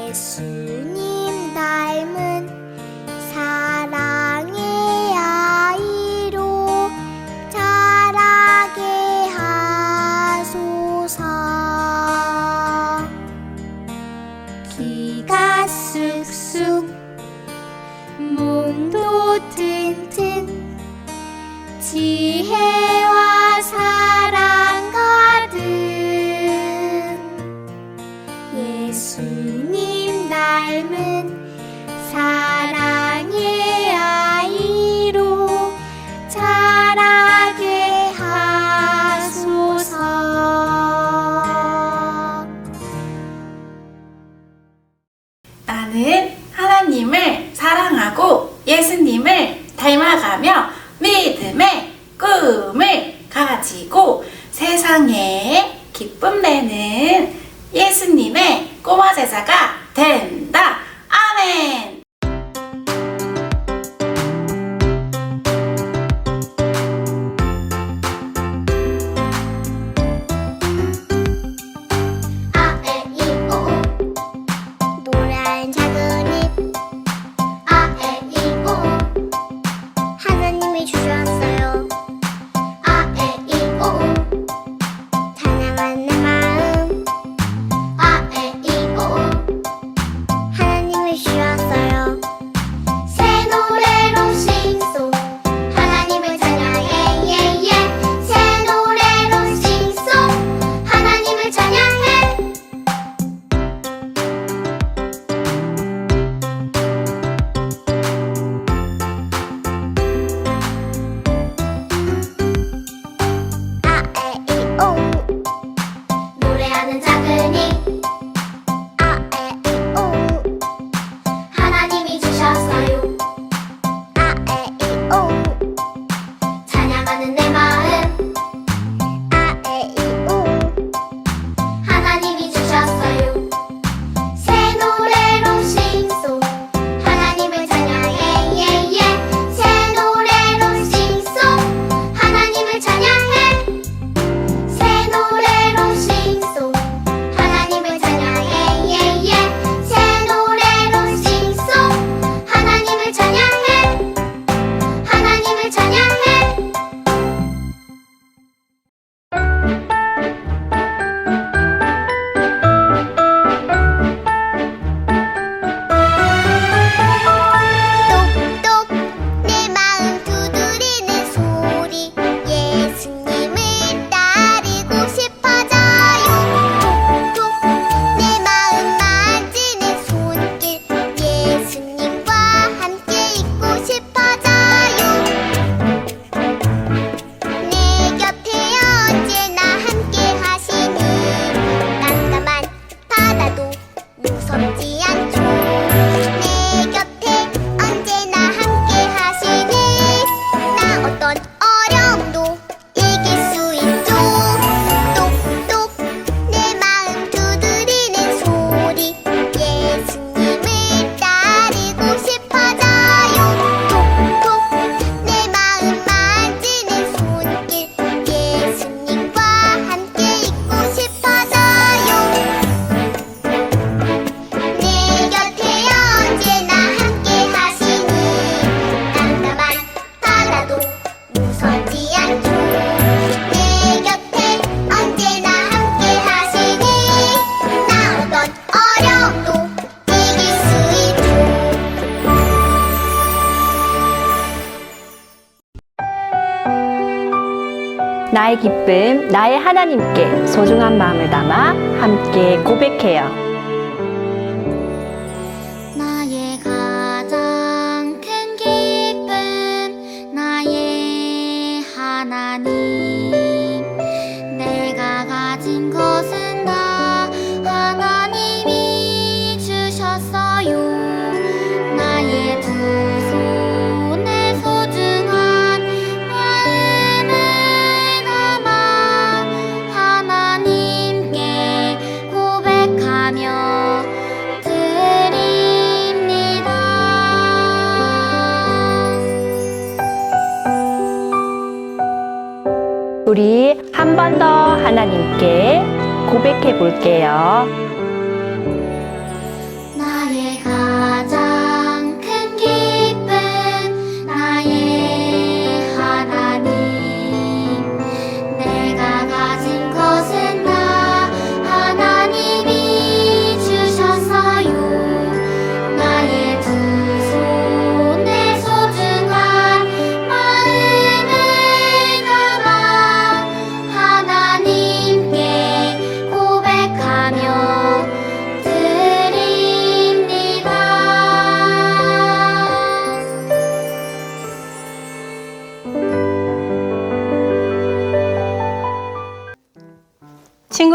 예수님 닮은 사랑의 아이로 자라게 하소서. 키가 쑥쑥 몸도 튼튼 지혜와 사랑 가득 예수님 닮은 사랑의 아이로 자라게 하소서. 나는 하나님을 사랑하고 예수님을 닮아가며 믿음의 꿈을 가지고 세상에 기쁨 내는 예수님의 꼬마 제자가 된다. 아멘. 노란 작은 잎 아에이오 하나님이 주셨어요. 아에이오 찬양한 내 마음 아에이오 하나님이 주셨어요. 새 노래로 싱송 하나님을 찬양해 예예 새 노래로 싱송 하나님을 찬양해. 아에이오 노래하는 작은 이 아에이오 하나님이 주셨어요. 아에이오 찬양하는 내 마음 아에이오 하나님이 주셨어요. 새 노래로 싱송 하나님을 찬양해 예예 새 노래로 싱송 하나님을 찬양해. 새 노래로 싱송 하나님을 찬양해 예예 새 노래로 싱송 하나님을 찬양해. 하나님을 찬양해. 똑똑 내 마음 두드리는 소리 예수님을 따르고 싶어져요. 톡톡 내 마음 만지는 손길 예수님과 함께 있고 싶어져요. 내 곁에 언제나 함께 하시니 깜깜한 바다도 무섭지 않죠. 내 곁에 언제나 함께 하시니 나 어떤 어려움도 이길 수 있죠. 똑똑 내 마음 두드리는 소리 예수님을 따르고 싶어져요. 톡톡 내 마음 만지는 손길 예수님과 함께 있고 싶어져요. 내 곁에 언제나 함께 하시니 깜깜한 바다도 무섭지 않죠. 내 곁에 언제나 함께 하시니 나 어떤 어려움도 이길 수 있죠. 나의 기쁨, 나의 하나님께 소중한 마음을 담아 함께 고백해요. 나의 가장 큰 기쁨 나의 하나님 내가 가진 것은 다 하나님이 주셨어요. 나의 두 손에 소중한 마음을 담아 하나님께 고백하며 드립니다. 우리 한 번 더 하나님께 고백해 볼게요.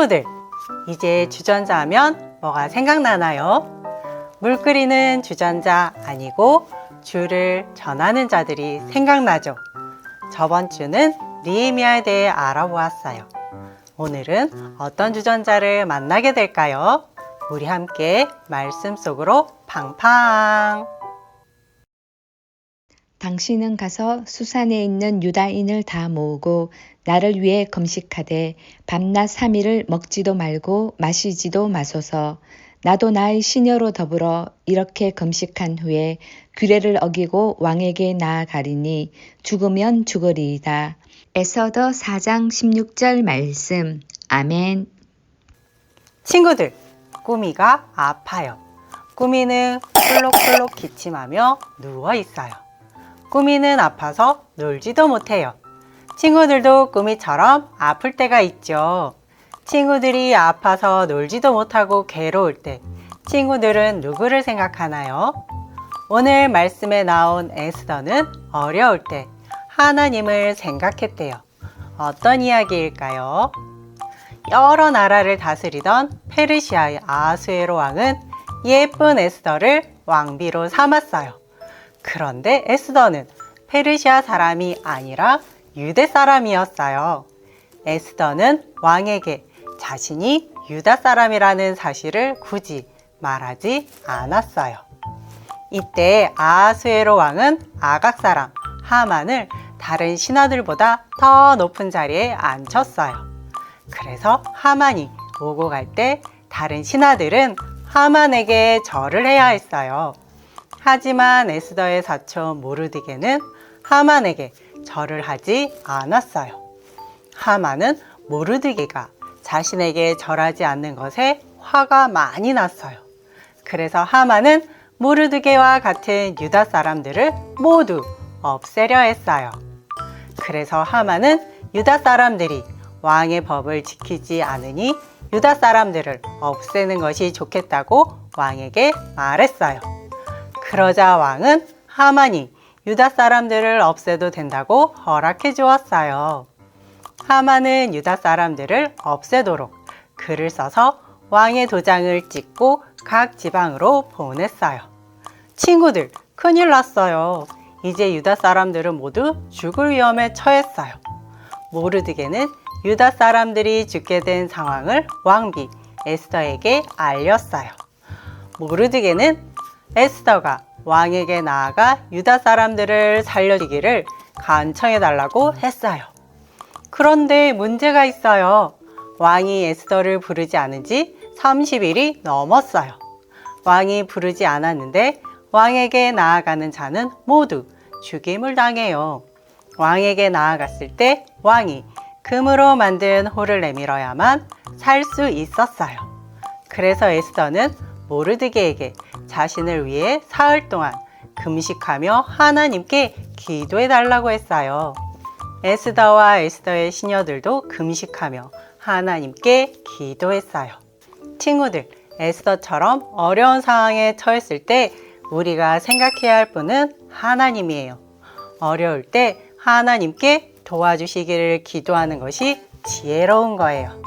친구들, 이제 주전자 하면 뭐가 생각나나요? 물 끓이는 주전자 아니고 주를 전하는 자들이 생각나죠. 저번 주는 느헤미야에 대해 알아보았어요. 오늘은 어떤 주전자를 만나게 될까요? 우리 함께 말씀 속으로 팡팡! 당신은 가서 수산에 있는 유다인을 다 모으고 나를 위해 금식하되 밤낮 3일을 먹지도 말고 마시지도 마소서. 나도 나의 시녀로 더불어 이렇게 금식한 후에 규례를 어기고 왕에게 나아가리니 죽으면 죽으리이다. 에서더 4장 16절 말씀. 아멘. 친구들, 꾸미가 아파요. 꾸미는 콜록콜록 기침하며 누워 있어요. 꾸미는 아파서 놀지도 못해요. 친구들도 꾸미처럼 아플 때가 있죠. 친구들이 아파서 놀지도 못하고 괴로울 때 친구들은 누구를 생각하나요? 오늘 말씀에 나온 에스더는 어려울 때 하나님을 생각했대요. 어떤 이야기일까요? 여러 나라를 다스리던 페르시아의 아하수에로 왕은 예쁜 에스더를 왕비로 삼았어요. 그런데 에스더는 페르시아 사람이 아니라 유대 사람이었어요. 에스더는 왕에게 자신이 유다 사람이라는 사실을 굳이 말하지 않았어요. 이때 아하수에로 왕은 아각 사람 하만을 다른 신하들보다 더 높은 자리에 앉혔어요. 그래서 하만이 오고 갈 때 다른 신하들은 하만에게 절을 해야 했어요. 하지만 에스더의 사촌 모르드게는 하만에게 절을 하지 않았어요. 하만은 모르드게가 자신에게 절하지 않는 것에 화가 많이 났어요. 그래서 하만은 모르드게와 같은 유다 사람들을 모두 없애려 했어요. 그래서 하만은 유다 사람들이 왕의 법을 지키지 않으니 유다 사람들을 없애는 것이 좋겠다고 왕에게 말했어요. 그러자 왕은 하만이 유다 사람들을 없애도 된다고 허락해 주었어요. 하만은 유다 사람들을 없애도록 글을 써서 왕의 도장을 찍고 각 지방으로 보냈어요. 친구들, 큰일 났어요. 이제 유다 사람들은 모두 죽을 위험에 처했어요. 모르드게는 유다 사람들이 죽게 된 상황을 왕비 에스더에게 알렸어요. 모르드게는 에스더가 왕에게 나아가 유다 사람들을 살려주기를 간청해 달라고 했어요. 그런데 문제가 있어요. 왕이 에스더를 부르지 않은 지 30일이 넘었어요. 왕이 부르지 않았는데 왕에게 나아가는 자는 모두 죽임을 당해요. 왕에게 나아갔을 때 왕이 금으로 만든 호를 내밀어야만 살 수 있었어요. 그래서 에스더는 모르드게에게 자신을 위해 사흘 동안 금식하며 하나님께 기도해 달라고 했어요. 에스더와 에스더의 시녀들도 금식하며 하나님께 기도했어요. 친구들, 에스더처럼 어려운 상황에 처했을 때 우리가 생각해야 할 분은 하나님이에요. 어려울 때 하나님께 도와주시기를 기도하는 것이 지혜로운 거예요.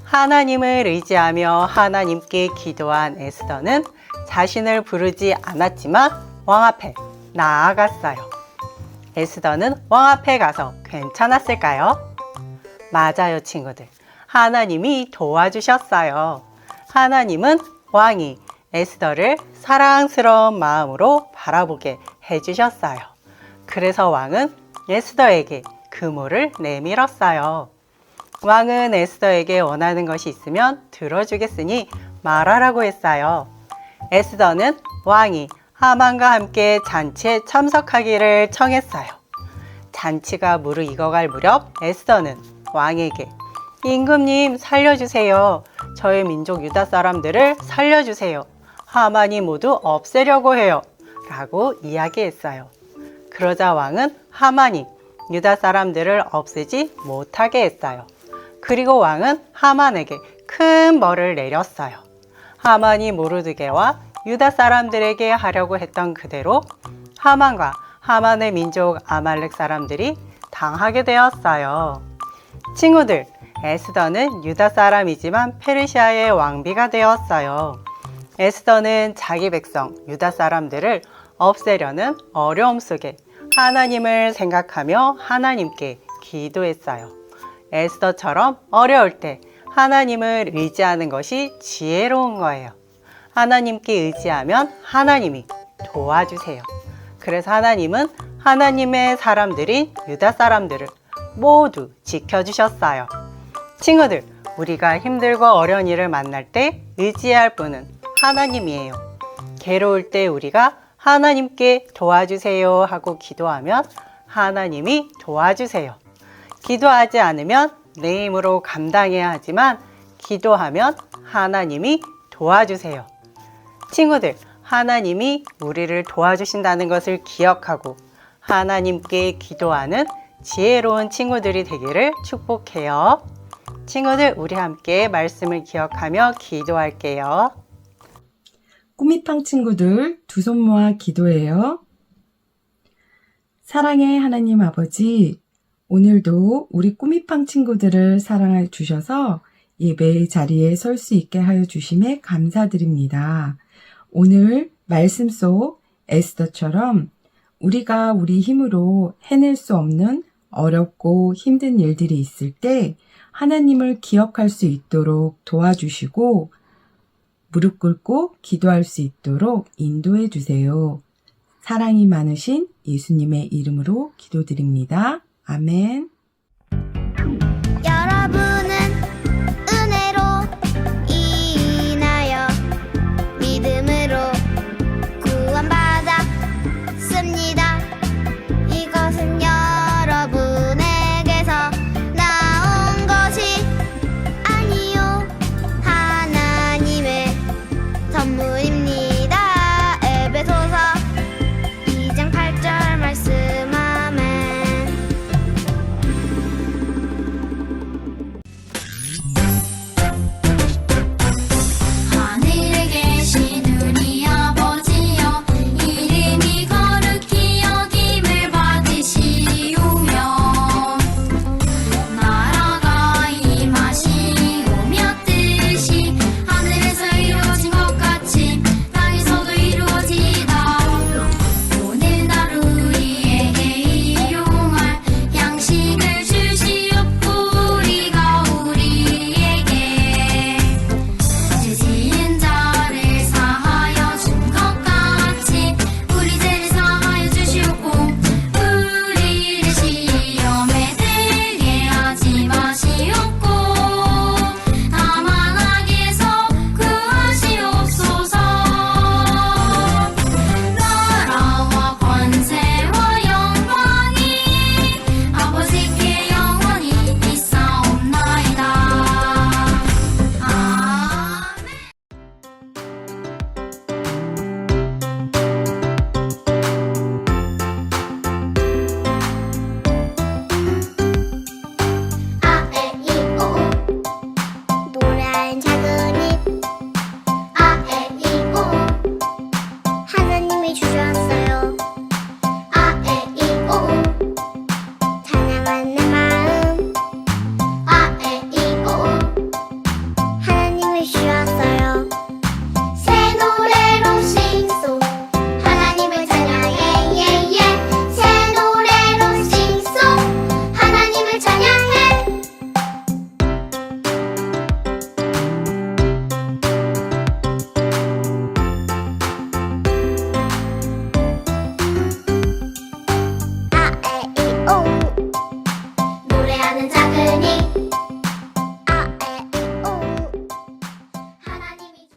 하나님을 의지하며 하나님께 기도한 에스더는 자신을 부르지 않았지만 왕 앞에 나아갔어요. 에스더는 왕 앞에 가서 괜찮았을까요? 맞아요, 친구들. 하나님이 도와주셨어요. 하나님은 왕이 에스더를 사랑스러운 마음으로 바라보게 해주셨어요. 그래서 왕은 에스더에게 금호를 내밀었어요. 왕은 에스더에게 원하는 것이 있으면 들어주겠으니 말하라고 했어요. 에스더는 왕이 하만과 함께 잔치에 참석하기를 청했어요. 잔치가 무르익어갈 무렵 에스더는 왕에게 임금님 살려주세요. 저희 민족 유다 사람들을 살려주세요. 하만이 모두 없애려고 해요. 라고 이야기했어요. 그러자 왕은 하만이 유다 사람들을 없애지 못하게 했어요. 그리고 왕은 하만에게 큰 벌을 내렸어요. 하만이 모르드게와 유다 사람들에게 하려고 했던 그대로 하만과 하만의 민족 아말렉 사람들이 당하게 되었어요. 친구들, 에스더는 유다 사람이지만 페르시아의 왕비가 되었어요. 에스더는 자기 백성 유다 사람들을 없애려는 어려움 속에 하나님을 생각하며 하나님께 기도했어요. 에스더처럼 어려울 때 하나님을 의지하는 것이 지혜로운 거예요. 하나님께 의지하면 하나님이 도와주세요. 그래서 하나님은 하나님의 사람들인 유다 사람들을 모두 지켜주셨어요. 친구들, 우리가 힘들고 어려운 일을 만날 때 의지할 분은 하나님이에요. 괴로울 때 우리가 하나님께 도와주세요 하고 기도하면 하나님이 도와주세요. 기도하지 않으면 내 힘으로 감당해야 하지만 기도하면 하나님이 도와주세요. 친구들, 하나님이 우리를 도와주신다는 것을 기억하고 하나님께 기도하는 지혜로운 친구들이 되기를 축복해요. 친구들, 우리 함께 말씀을 기억하며 기도할게요. 꾸미팡 친구들, 두 손 모아 기도해요. 사랑의 하나님 아버지, 오늘도 우리 꾸미팡 친구들을 사랑해 주셔서 예배의 자리에 설 수 있게 하여 주심에 감사드립니다. 오늘 말씀 속 에스더처럼 우리가 우리 힘으로 해낼 수 없는 어렵고 힘든 일들이 있을 때 하나님을 기억할 수 있도록 도와주시고 무릎 꿇고 기도할 수 있도록 인도해 주세요. 사랑이 많으신 예수님의 이름으로 기도드립니다. 아멘. 여러분은 은혜로 인하여 믿음으로 구원받았습니다. 이것은 여러분에게서 나온 것이 아니요 하나님의 선물